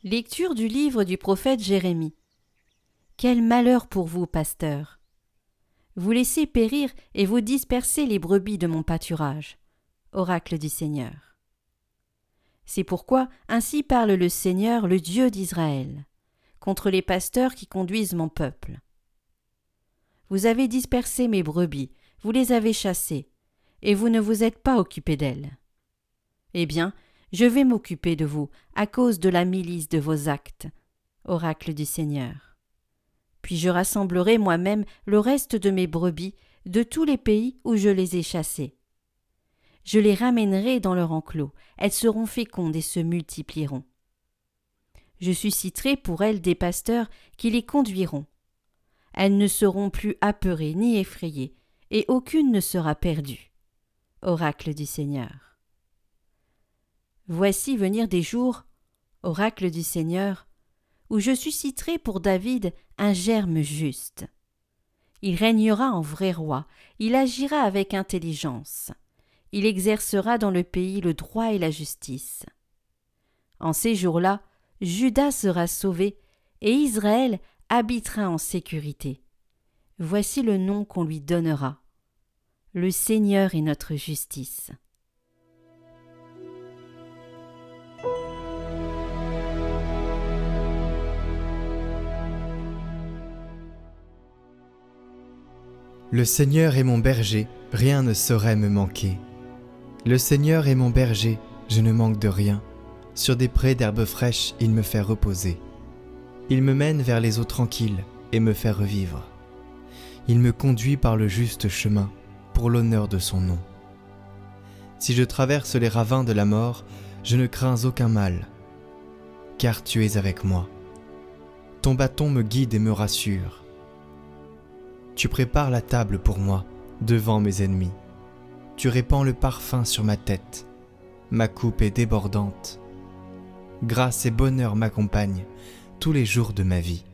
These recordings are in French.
Lecture du livre du prophète Jérémie. Quel malheur pour vous, pasteurs! Vous laissez périr et vous dispersez les brebis de mon pâturage. Oracle du Seigneur. C'est pourquoi ainsi parle le Seigneur, le Dieu d'Israël, contre les pasteurs qui conduisent mon peuple. Vous avez dispersé mes brebis, vous les avez chassées, et vous ne vous êtes pas occupés d'elles. Eh bien, je vais m'occuper de vous à cause de la milice de vos actes, oracle du Seigneur. Puis je rassemblerai moi-même le reste de mes brebis de tous les pays où je les ai chassées. Je les ramènerai dans leur enclos, elles seront fécondes et se multiplieront. Je susciterai pour elles des pasteurs qui les conduiront. Elles ne seront plus apeurées ni effrayées, et aucune ne sera perdue. Oracle du Seigneur. Voici venir des jours, oracle du Seigneur, où je susciterai pour David un germe juste. Il régnera en vrai roi, il agira avec intelligence. Il exercera dans le pays le droit et la justice. En ces jours-là, Juda sera sauvé et Israël habitera en sécurité. Voici le nom qu'on lui donnera. Le Seigneur est notre justice. Le Seigneur est mon berger, rien ne saurait me manquer. Le Seigneur est mon berger, je ne manque de rien. Sur des prés d'herbes fraîches, il me fait reposer. Il me mène vers les eaux tranquilles et me fait revivre. Il me conduit par le juste chemin, pour l'honneur de son nom. Si je traverse les ravins de la mort, je ne crains aucun mal, car tu es avec moi. Ton bâton me guide et me rassure. Tu prépares la table pour moi, devant mes ennemis. Tu répands le parfum sur ma tête. Ma coupe est débordante. Grâce et bonheur m'accompagnent tous les jours de ma vie.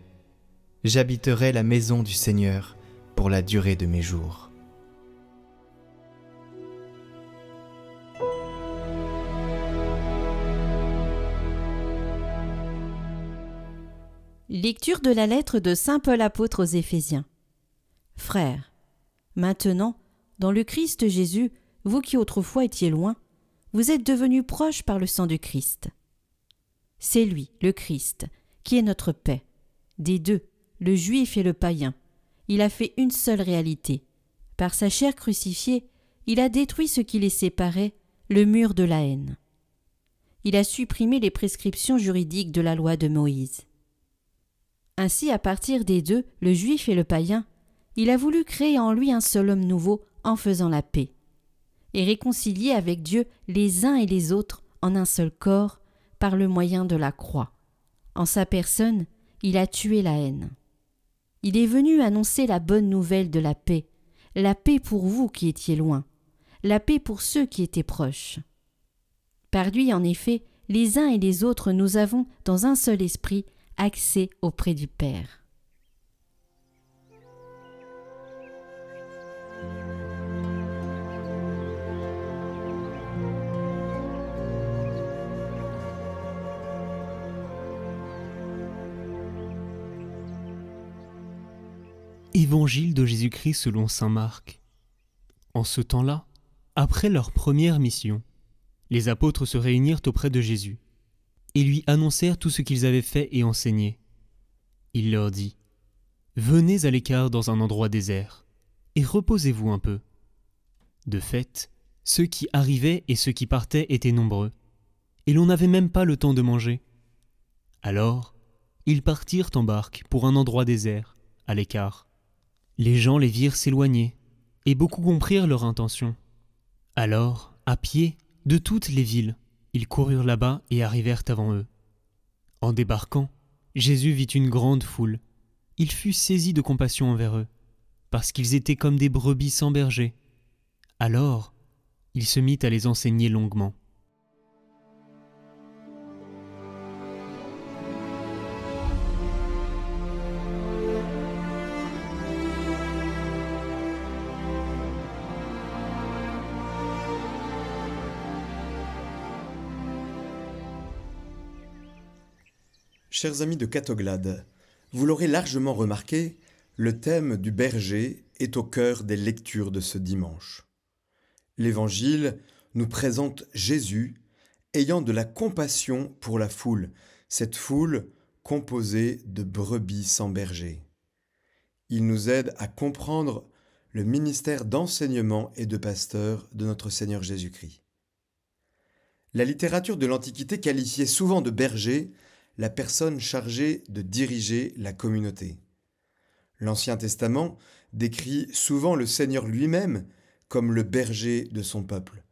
J'habiterai la maison du Seigneur pour la durée de mes jours. Lecture de la lettre de saint Paul apôtre aux Éphésiens. Frères, maintenant, dans le Christ Jésus, vous qui autrefois étiez loin, vous êtes devenus proches par le sang du Christ. C'est lui, le Christ, qui est notre paix. Des deux, le juif et le païen, il a fait une seule réalité. Par sa chair crucifiée, il a détruit ce qui les séparait, le mur de la haine. Il a supprimé les prescriptions juridiques de la loi de Moïse. Ainsi, à partir des deux, le juif et le païen, il a voulu créer en lui un seul homme nouveau en faisant la paix, et réconcilier avec Dieu les uns et les autres en un seul corps par le moyen de la croix. En sa personne, il a tué la haine. Il est venu annoncer la bonne nouvelle de la paix pour vous qui étiez loin, la paix pour ceux qui étaient proches. Par lui, en effet, les uns et les autres, nous avons, dans un seul esprit, accès auprès du Père. Évangile de Jésus-Christ selon saint Marc. En ce temps-là, après leur première mission, les apôtres se réunirent auprès de Jésus et lui annoncèrent tout ce qu'ils avaient fait et enseigné. Il leur dit : « Venez à l'écart dans un endroit désert et reposez-vous un peu. » De fait, ceux qui arrivaient et ceux qui partaient étaient nombreux, et l'on n'avait même pas le temps de manger. Alors, ils partirent en barque pour un endroit désert, à l'écart. Les gens les virent s'éloigner, et beaucoup comprirent leur intention. Alors, à pied, de toutes les villes, ils coururent là-bas et arrivèrent avant eux. En débarquant, Jésus vit une grande foule. Il fut saisi de compassion envers eux, parce qu'ils étaient comme des brebis sans berger. Alors, il se mit à les enseigner longuement. Chers amis de Catoglade, vous l'aurez largement remarqué, le thème du berger est au cœur des lectures de ce dimanche. L'Évangile nous présente Jésus ayant de la compassion pour la foule, cette foule composée de brebis sans berger. Il nous aide à comprendre le ministère d'enseignement et de pasteur de notre Seigneur Jésus-Christ. La littérature de l'Antiquité qualifiait souvent de berger la personne chargée de diriger la communauté. L'Ancien Testament décrit souvent le Seigneur lui-même comme le berger de son peuple.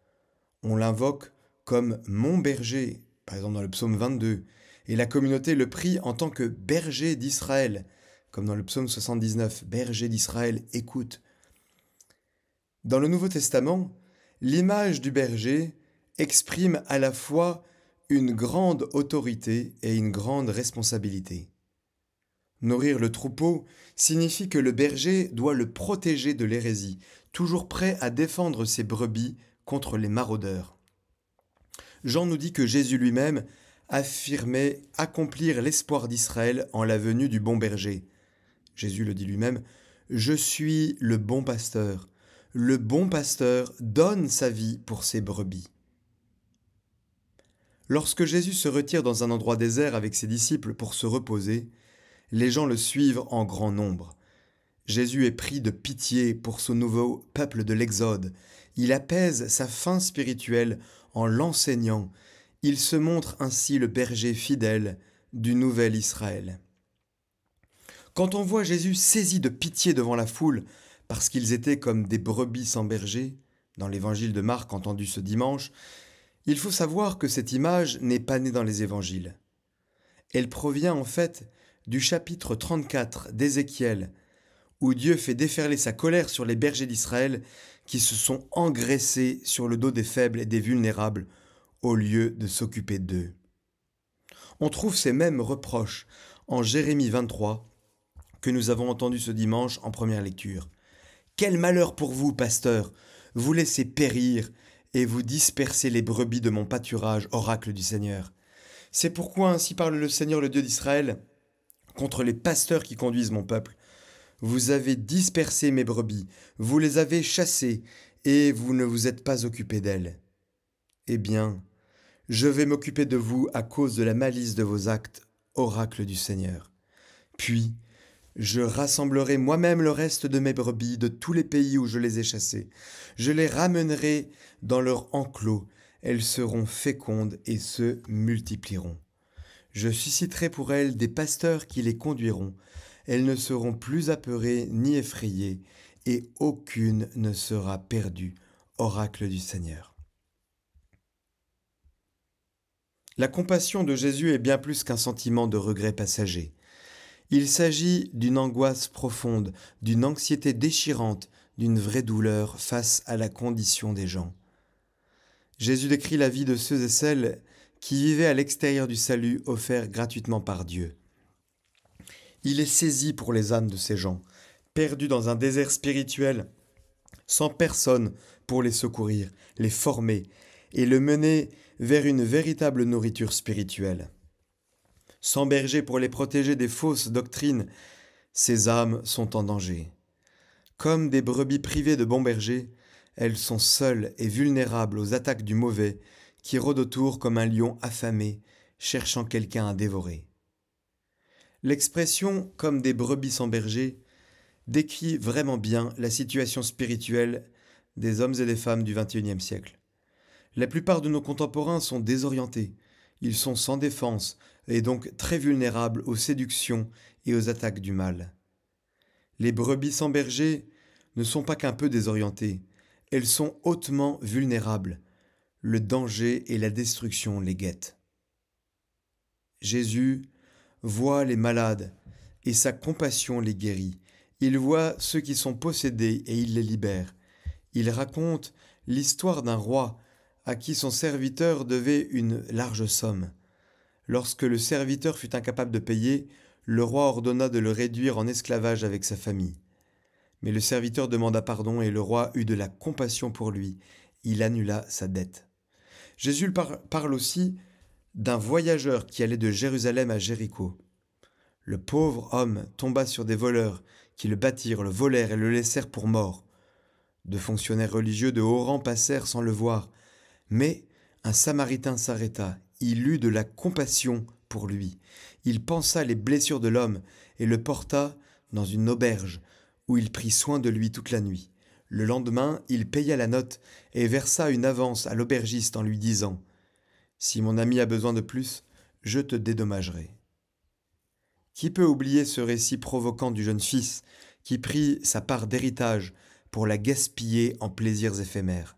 On l'invoque comme « mon berger », par exemple dans le psaume 22, et la communauté le prie en tant que berger d'Israël, comme dans le psaume 79, « berger d'Israël, écoute ». Dans le Nouveau Testament, l'image du berger exprime à la fois une grande autorité et une grande responsabilité. Nourrir le troupeau signifie que le berger doit le protéger de l'hérésie, toujours prêt à défendre ses brebis contre les maraudeurs. Jean nous dit que Jésus lui-même affirmait accomplir l'espoir d'Israël en la venue du bon berger. Jésus le dit lui-même, « Je suis le bon pasteur. Le bon pasteur donne sa vie pour ses brebis. » Lorsque Jésus se retire dans un endroit désert avec ses disciples pour se reposer, les gens le suivent en grand nombre. Jésus est pris de pitié pour ce nouveau peuple de l'Exode. Il apaise sa faim spirituelle en l'enseignant. Il se montre ainsi le berger fidèle du nouvel Israël. Quand on voit Jésus saisi de pitié devant la foule, parce qu'ils étaient comme des brebis sans berger, dans l'évangile de Marc entendu ce dimanche, il faut savoir que cette image n'est pas née dans les évangiles. Elle provient en fait du chapitre 34 d'Ézéchiel, où Dieu fait déferler sa colère sur les bergers d'Israël qui se sont engraissés sur le dos des faibles et des vulnérables au lieu de s'occuper d'eux. On trouve ces mêmes reproches en Jérémie 23 que nous avons entendu ce dimanche en première lecture. « Quel malheur pour vous, pasteurs! Vous laissez périr et vous dispersez les brebis de mon pâturage, oracle du Seigneur. C'est pourquoi ainsi parle le Seigneur, le Dieu d'Israël, contre les pasteurs qui conduisent mon peuple. Vous avez dispersé mes brebis, vous les avez chassées, et vous ne vous êtes pas occupé d'elles. Eh bien, je vais m'occuper de vous à cause de la malice de vos actes, oracle du Seigneur. Puis, je rassemblerai moi-même le reste de mes brebis de tous les pays où je les ai chassées. Je les ramènerai dans leur enclos. Elles seront fécondes et se multiplieront. Je susciterai pour elles des pasteurs qui les conduiront. Elles ne seront plus apeurées ni effrayées, et aucune ne sera perdue. Oracle du Seigneur. La compassion de Jésus est bien plus qu'un sentiment de regret passager. Il s'agit d'une angoisse profonde, d'une anxiété déchirante, d'une vraie douleur face à la condition des gens. Jésus décrit la vie de ceux et celles qui vivaient à l'extérieur du salut offert gratuitement par Dieu. Il est saisi pour les âmes de ces gens, perdus dans un désert spirituel, sans personne pour les secourir, les former et le mener vers une véritable nourriture spirituelle. Sans berger pour les protéger des fausses doctrines, ces âmes sont en danger. Comme des brebis privées de bons bergers, elles sont seules et vulnérables aux attaques du mauvais qui rôde autour comme un lion affamé, cherchant quelqu'un à dévorer. L'expression « comme des brebis sans berger » décrit vraiment bien la situation spirituelle des hommes et des femmes du XXIe siècle. La plupart de nos contemporains sont désorientés, ils sont sans défense et donc très vulnérables aux séductions et aux attaques du mal. Les brebis sans berger ne sont pas qu'un peu désorientées, elles sont hautement vulnérables. Le danger et la destruction les guettent. Jésus voit les malades et sa compassion les guérit. Il voit ceux qui sont possédés et il les libère. Il raconte l'histoire d'un roi à qui son serviteur devait une large somme. Lorsque le serviteur fut incapable de payer, le roi ordonna de le réduire en esclavage avec sa famille. Mais le serviteur demanda pardon et le roi eut de la compassion pour lui. Il annula sa dette. Jésus parle aussi d'un voyageur qui allait de Jérusalem à Jéricho. Le pauvre homme tomba sur des voleurs qui le battirent, le volèrent et le laissèrent pour mort. Deux fonctionnaires religieux de haut rang passèrent sans le voir, mais un Samaritain s'arrêta. Il eut de la compassion pour lui. Il pansa les blessures de l'homme et le porta dans une auberge où il prit soin de lui toute la nuit. Le lendemain, il paya la note et versa une avance à l'aubergiste en lui disant « Si mon ami a besoin de plus, je te dédommagerai. » Qui peut oublier ce récit provoquant du jeune fils qui prit sa part d'héritage pour la gaspiller en plaisirs éphémères?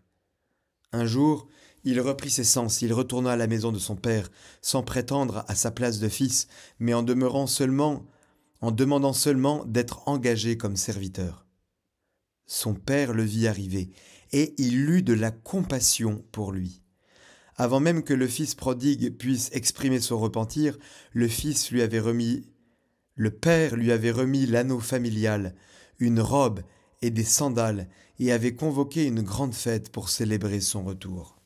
Un jour, il reprit ses sens, il retourna à la maison de son père, sans prétendre à sa place de fils, mais en demandant seulement d'être engagé comme serviteur. Son père le vit arriver, et il eut de la compassion pour lui. Avant même que le fils prodigue puisse exprimer son repentir, le père lui avait remis l'anneau familial, une robe et des sandales, et avait convoqué une grande fête pour célébrer son retour.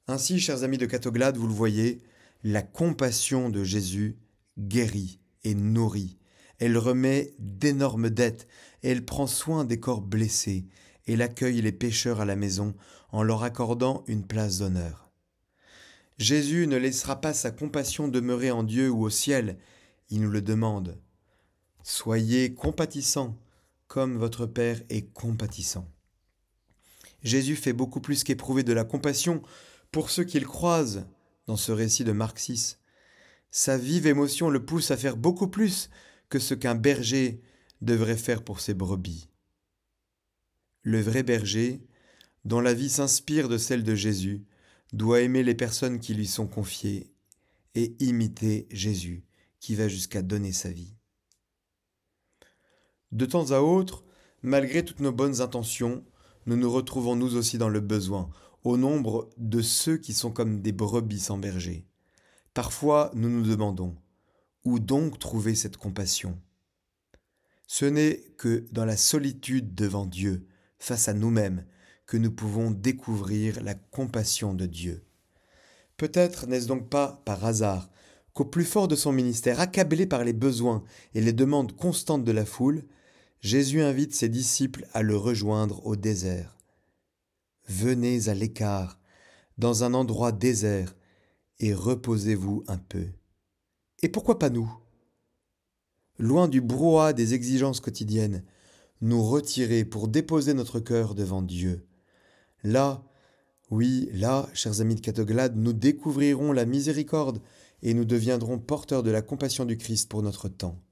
Ainsi, chers amis de Catoglade, vous le voyez, la compassion de Jésus guérit et nourrit. Elle remet d'énormes dettes, et elle prend soin des corps blessés, et accueille les pécheurs à la maison en leur accordant une place d'honneur. Jésus ne laissera pas sa compassion demeurer en Dieu ou au ciel, il nous le demande. Soyez compatissants, comme votre Père est compatissant. Jésus fait beaucoup plus qu'éprouver de la compassion pour ceux qu'il croise dans ce récit de Marc 6. Sa vive émotion le pousse à faire beaucoup plus que ce qu'un berger devrait faire pour ses brebis. Le vrai berger, dont la vie s'inspire de celle de Jésus, doit aimer les personnes qui lui sont confiées et imiter Jésus, qui va jusqu'à donner sa vie. De temps à autre, malgré toutes nos bonnes intentions, nous nous retrouvons nous aussi dans le besoin, au nombre de ceux qui sont comme des brebis sans berger. Parfois, nous nous demandons, où donc trouver cette compassion ? Ce n'est que dans la solitude devant Dieu, face à nous-mêmes, que nous pouvons découvrir la compassion de Dieu. Peut-être n'est-ce donc pas par hasard qu'au plus fort de son ministère, accablé par les besoins et les demandes constantes de la foule, Jésus invite ses disciples à le rejoindre au désert. Venez à l'écart, dans un endroit désert, et reposez-vous un peu. Et pourquoi pas nous ? Loin du brouhaha des exigences quotidiennes, nous retirer pour déposer notre cœur devant Dieu. Là, oui, là, chers amis de Catoglade, nous découvrirons la miséricorde et nous deviendrons porteurs de la compassion du Christ pour notre temps.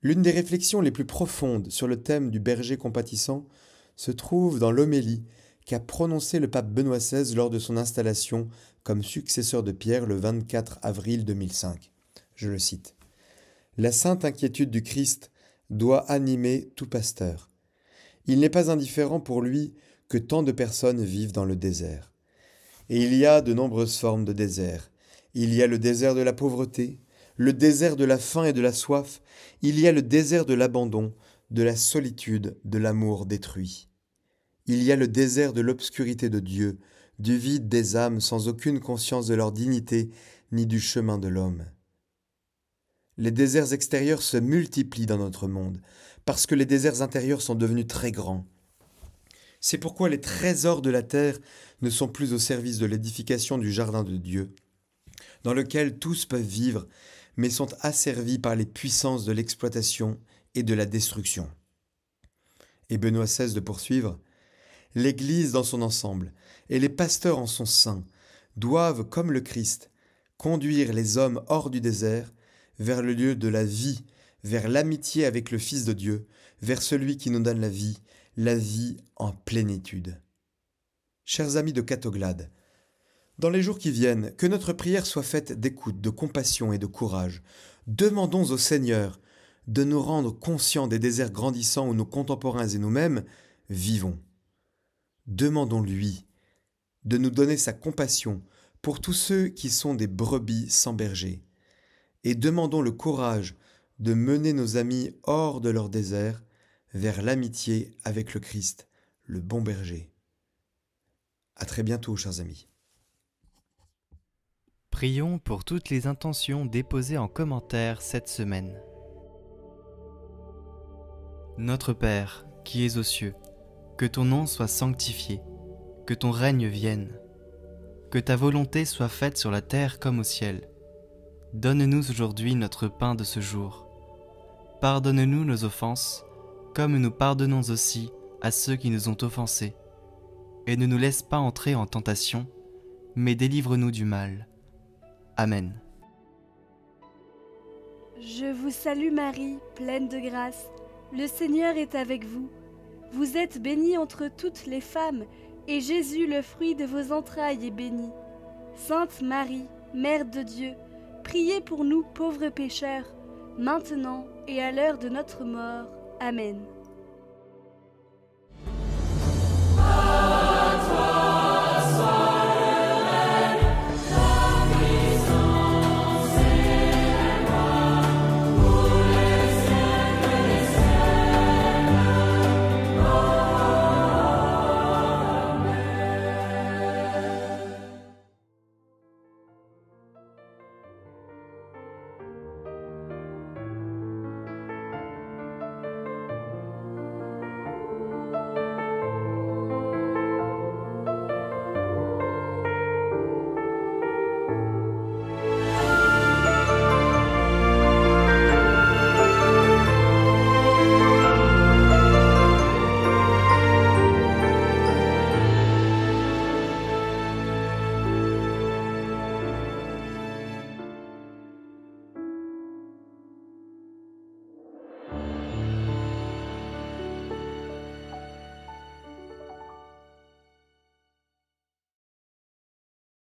L'une des réflexions les plus profondes sur le thème du berger compatissant se trouve dans l'homélie qu'a prononcée le pape Benoît XVI lors de son installation comme successeur de Pierre le 24 avril 2005. Je le cite. « La sainte inquiétude du Christ doit animer tout pasteur. Il n'est pas indifférent pour lui que tant de personnes vivent dans le désert. Et il y a de nombreuses formes de désert. Il y a le désert de la pauvreté, le désert de la faim et de la soif, il y a le désert de l'abandon, de la solitude, de l'amour détruit. Il y a le désert de l'obscurité de Dieu, du vide des âmes sans aucune conscience de leur dignité ni du chemin de l'homme. Les déserts extérieurs se multiplient dans notre monde, parce que les déserts intérieurs sont devenus très grands. C'est pourquoi les trésors de la terre ne sont plus au service de l'édification du jardin de Dieu, dans lequel tous peuvent vivre, mais sont asservis par les puissances de l'exploitation et de la destruction. Et Benoît XVI de poursuivre, « L'Église dans son ensemble et les pasteurs en son sein doivent, comme le Christ, conduire les hommes hors du désert vers le lieu de la vie, vers l'amitié avec le Fils de Dieu, vers celui qui nous donne la vie en plénitude. » Chers amis de Catoglade, dans les jours qui viennent, que notre prière soit faite d'écoute, de compassion et de courage. Demandons au Seigneur de nous rendre conscients des déserts grandissants où nos contemporains et nous-mêmes vivons. Demandons-lui de nous donner sa compassion pour tous ceux qui sont des brebis sans berger. Et demandons le courage de mener nos amis hors de leur désert vers l'amitié avec le Christ, le bon berger. À très bientôt, chers amis. Prions pour toutes les intentions déposées en commentaire cette semaine. Notre Père, qui es aux cieux, que ton nom soit sanctifié, que ton règne vienne, que ta volonté soit faite sur la terre comme au ciel. Donne-nous aujourd'hui notre pain de ce jour. Pardonne-nous nos offenses, comme nous pardonnons aussi à ceux qui nous ont offensés. Et ne nous laisse pas entrer en tentation, mais délivre-nous du mal. Amen. Je vous salue Marie, pleine de grâce. Le Seigneur est avec vous. Vous êtes bénie entre toutes les femmes, et Jésus, le fruit de vos entrailles, est béni. Sainte Marie, Mère de Dieu, priez pour nous pauvres pécheurs, maintenant et à l'heure de notre mort. Amen.